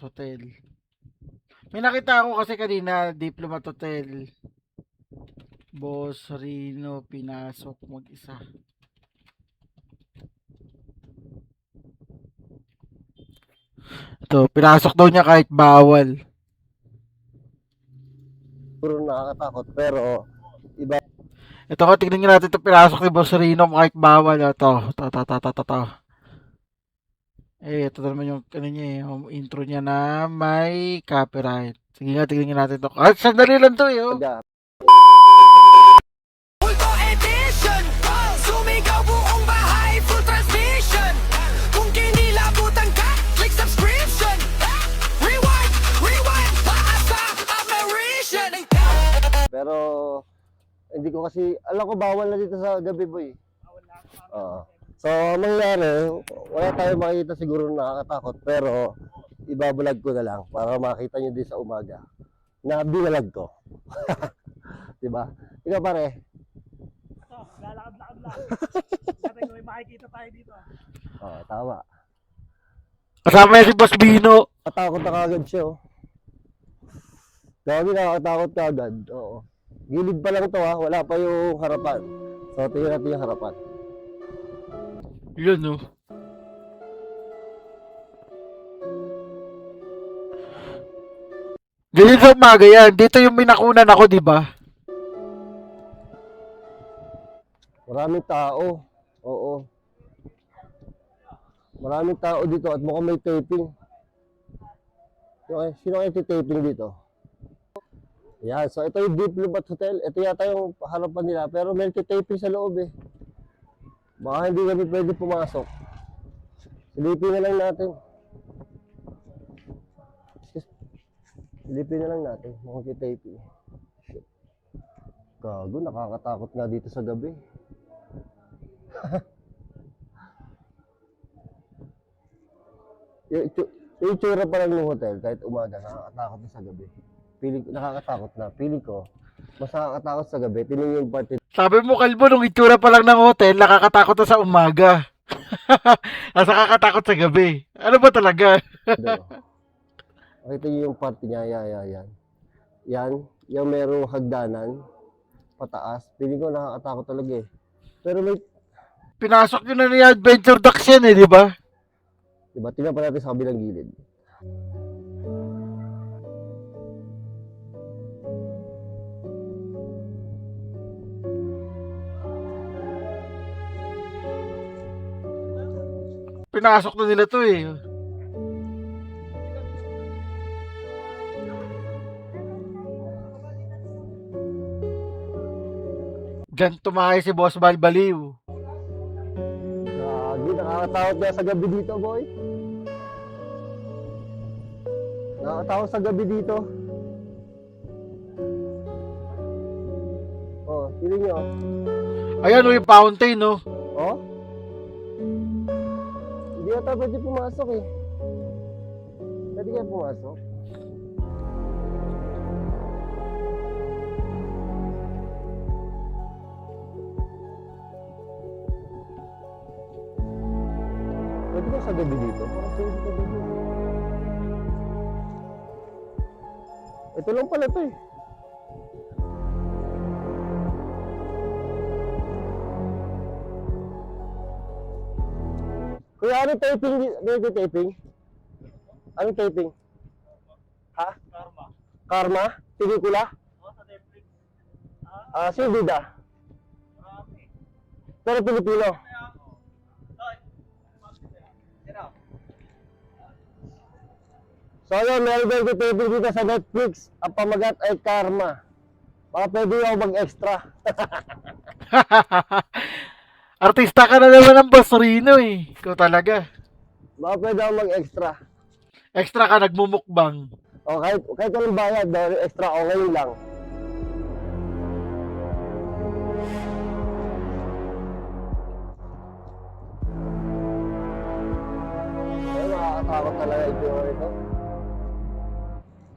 Hotel. May nakita ako kasi kanina, Diplomat Hotel. Boss Rino, pinasok mag-isa. Ito, pinasok daw niya kahit bawal. Puro nakakatakot pero iba. Ito nga, tignan nyo natin ito, pinasok ni Boss Rino kahit bawal. Ito. Ito naman yung, ano niya, yung intro niya na may copyright. Sige nga, tignan nyo natin ito. Sandali lang to eh. Aga. Multo edition, sumigaw buong bahay, full transmission. Kung kinilabutan ka, click subscription. Rewind, paasa, apparition. Pero hindi ko kasi, alam ko bawal na dito sa gabi, boy. Oo. So, mangyari, wala tayong makikita siguro na nakakatakot, pero ibabalag ko na lang para makita nyo din sa umaga na binalag ko. Diba? Ikaw pare? Ito, lalakad-lakad lang. Natin kung may makikita tayo dito. Oo, tama. Kasama niya si Boss Bino. Katakot na kagad siya, oh. Grabe, nakakatakot kagad. Oo. Gilid pa lang to, ha. Wala pa yung harapan. So, tingnan natin yung harapan. Yun oh. Ganyan sa umaga yan. Dito yung minakunan ako, di ba? Maraming tao. Oo. Maraming tao dito at mukhang may taping. Sino kayo taping dito? Yan. So, ito yung Diplomat Hotel. Ito yata yung harapan nila. Pero may taping sa loob, eh. Baka hindi kami pwede pumasok. Silipin na lang natin. Silipin na lang natin. Mukhang taping. Shit. Gago, nakakatakot nga dito sa gabi. Yung itsura pa lang ng hotel, kahit umaga, nakakatakot na sa gabi. Nakakatakot na. Feeling ko, mas nakakatakot sa gabi. Tingnan yung party. Sabi mo, Kalbo, nung itsura pa lang ng hotel, nakakatakot na sa umaga. Nasa nakakatakot sa gabi. Ano ba talaga? Nakita niyo yung party niya, yan. Yan, yung merong hagdanan, pataas. Feeling ko nakakatakot talaga eh. Pero may, Pinasok yun na ni Adventure Ducks yan eh, di ba? diba, tingnan pa natin sa kabilang gilid. Pinasok na nila to eh. Diyan tumahay si Boss Balbaliw. Gagi, nakakatakot na sa gabi dito, boy. Nakakatakot sa gabi dito. Oh, tingnan nyo. Ayan o yung fountain no. Oh? Hindi ata pwede pumasok eh. Pwede kaya pumasok? Pwede ba sa gabi dito? Parang pwede sa gabi. Ito lang pala to eh. Kuya, ano taping? Ano taping? Ano taping? Ha? Karma. Karma? Pelikula? O, sa Netflix. Sino bida? Marami. Pero Pilipino. Kaya ako. Ay. Sino? So yun, meron din taping dito sa Netflix. Ang pamagat ay Karma. Baka pwede ako mag-extra. Artista ka na naman ng Boss Rino eh. Ikaw talaga. Baka pwede ako mag-extra. Extra ka nagmumukbang. O kahit walang bayad, dahil extra o ngayon lang. Ayun, nakakatakot talaga ito ito.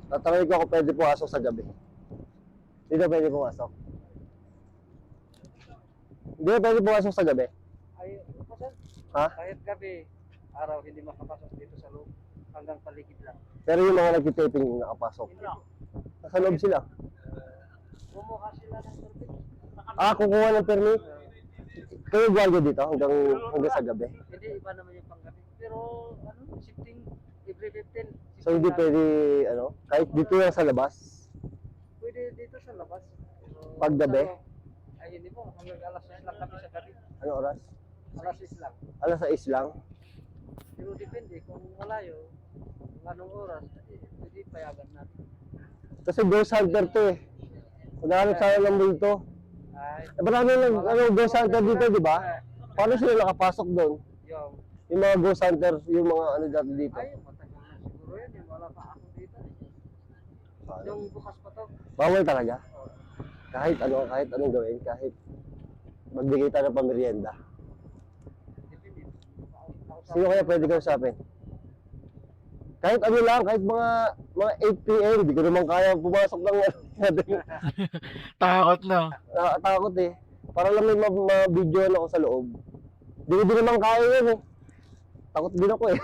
Tatanungin ko kung pwede pumasok sa gabi. Dito pwede pumasok. Hindi pwede pumasok sa gabi. Ay, Ha? kahit gabi, araw hindi makapasok dito sa loob. Hanggang paligid lang. Pero yung mga nagtitaping yung nakapasok. Nasa loob sila. Kumuha sila ng permit. Kukuha ng permit. Kayo gwardiya dito hanggang sa gabi. Hindi, iba naman yung panggabi. Pero, shifting every 15. So hindi pwede, kahit dito lang sa labas. Pwede dito sa labas. Pero, Pag gabi? Ay, hindi po. Hanggang alas 6 lang kami sa gabi. Ano oras? Alas 6 lang. Alas 6 lang. Pero depende kung malayo, kung anong oras, pwede payagan natin. Kasi ghost hunter to eh. Maghanap sana ng multo. Ay, Marami lang ghost hunter dito, di ba? Paano sila nakapasok doon? Yung mga ghost hunter, yung mga dati dito. matagal na siguro yan. Yung wala pa ako dito. Yung bukas pa to. Bawal talaga. Kahit anong gawin, kahit magbigay tayo ng pamerienda. Depende. Sino kaya pwede kausapin? Kahit ano lang, kahit mga 8 p.m. Hindi ko naman kaya pumasok ng Takot na. Nakakatakot eh. Para lang may ma-videoan ako sa loob. Hindi ko din naman kaya yun eh. Takot din ako eh.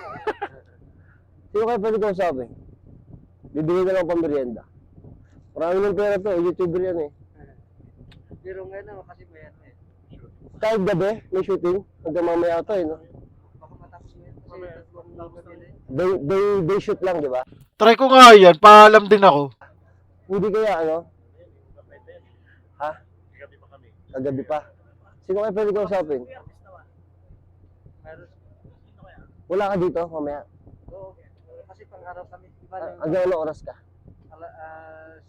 Sino kaya pwede kausapin? Bibigay na lang pamerienda. Marami ng pera to, YouTuber yan eh. Pero ngayon naman kasi may ano eh. Kahit gabi, may shooting. Hanggang mamaya ito eh. No? Baka matapos mo yun. Kasi tatlong laban nila eh. They shoot lang, di ba? Try ko nga yan, paalam din ako. Hindi kaya Ha? Kagabi pa. Sino kaya pwede kausapin? Meron. Wala ka dito mamaya. Oo. Kasi pang-araw kami. Iba na yung Hanggang ano oras ka?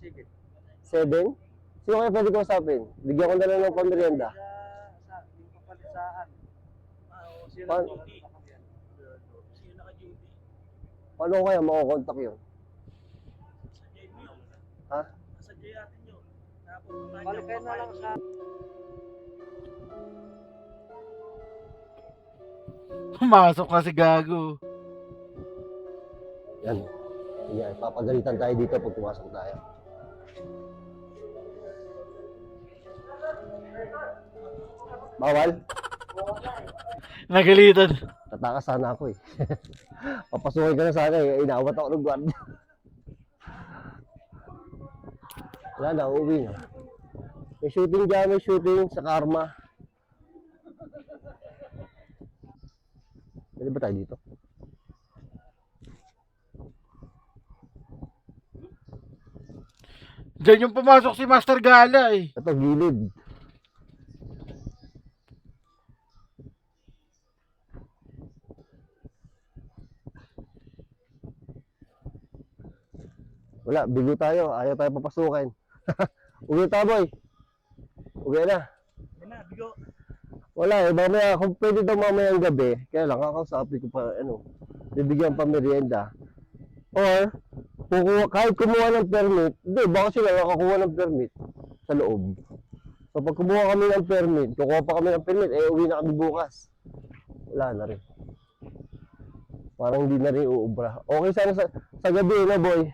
7. 7? Sino kaya pwede kausapin? Bigyan ko na lang ng pamerienda. Yung kapalisaan. Sino Paano? naka-duty? Paano ko kaya makukontak yun? Ha? Sa natin yun. Balik kayo na lang sa... Pumasok na si Gago. Yan. Yan. Papagalitan tayo dito pag pumasok tayo. Bawal? Nagalitan. Tatakas sana ako eh. Papasukin ka na sana eh. Inawat ako ng gwardiya. Wala na, uuwi na. May shooting dyan, may shooting sa Karma. Pwede ba tayo dito? Diyan yung pumasok si Master Gala eh. Ito, gilid. Wala, bigo tayo. Ayaw tayo papasukin. Uwi tayo, boy. Uwi na. Yan na, bigo. Wala eh, mamaya, kung pwede daw mamaya ang gabi, kaya lang, kakausapin ko pa, bibigyan pa merienda. Or, kahit kumuha ng permit, hindi, baka sila nakakuha ng permit sa loob. So, pag kumuha kami ng permit, kukuha pa kami ng permit, uwi na kami bukas. Wala na rin. Parang hindi na rin uubra. Okay sana sa gabi na, boy.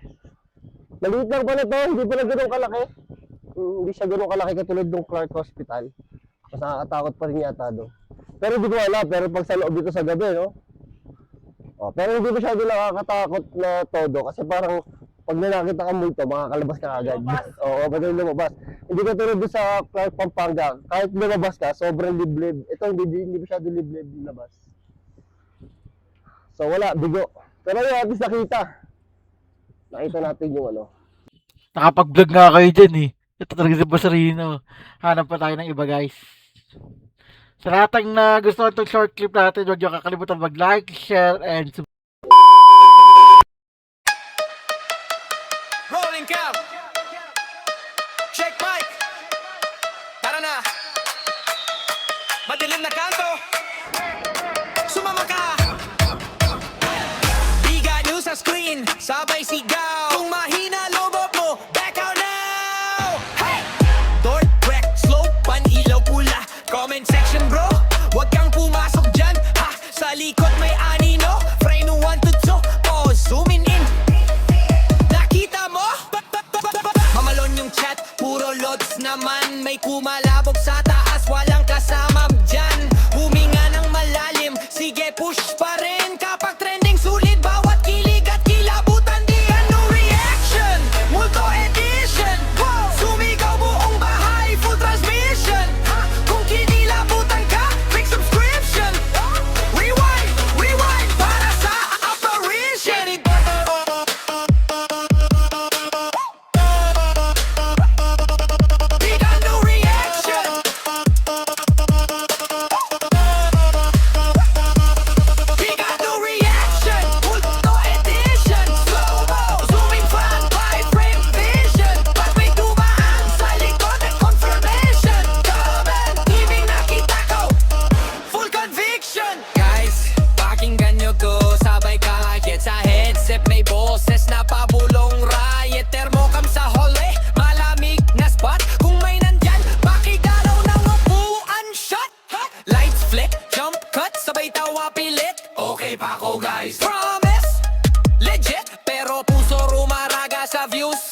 Maliit lang pala to, hindi pala ganun kalaki. Hindi siya ganun kalaki katulad ng Clark Hospital. Mas nakakatakot pa rin yata doon. Pero hindi ko alam, pero pag sa loob dito sa gabi, no? Pero hindi masyado nakakatakot na todo kasi parang pag nakakita ka multo, makakalabas ka agad. Oo, pwede lumabas. Hindi ka tulad doon sa Clark, Pampanga. Kahit lumabas ka, sobrang liblib. Ito, hindi masyado liblib lumabas. So wala, bigo. Pero yun, at least nakita natin yung Nakapag-vlog nga kayo dyan eh. Ito talaga si Basarino. Hanap pa tayo ng iba guys. Sa lahat ng nagustuhan itong short clip natin, huwag niyo kakalimutan mag-like, share, and subscribe. Rolling cam. Check mic. Tara na. Madilim na kanto. Sumama ka. Biga news sa screen. Sabay sigaw. Kung mahina lobot mo, back out now. Hey! Door, wreck, slow, pan-ilaw pula. Comment section bro. Huwag kang pumasok dyan. Ha! Sa likod may anino. Frame 1 to 2. Pause, zooming in. Nakita mo? Mamalon yung chat, puro lods naman. May kumalabog sa taas, walang kasama dyan. Huminga ng malalim, sige push pa rin. Kapag trending sulit, bawat kilig at kilabutan views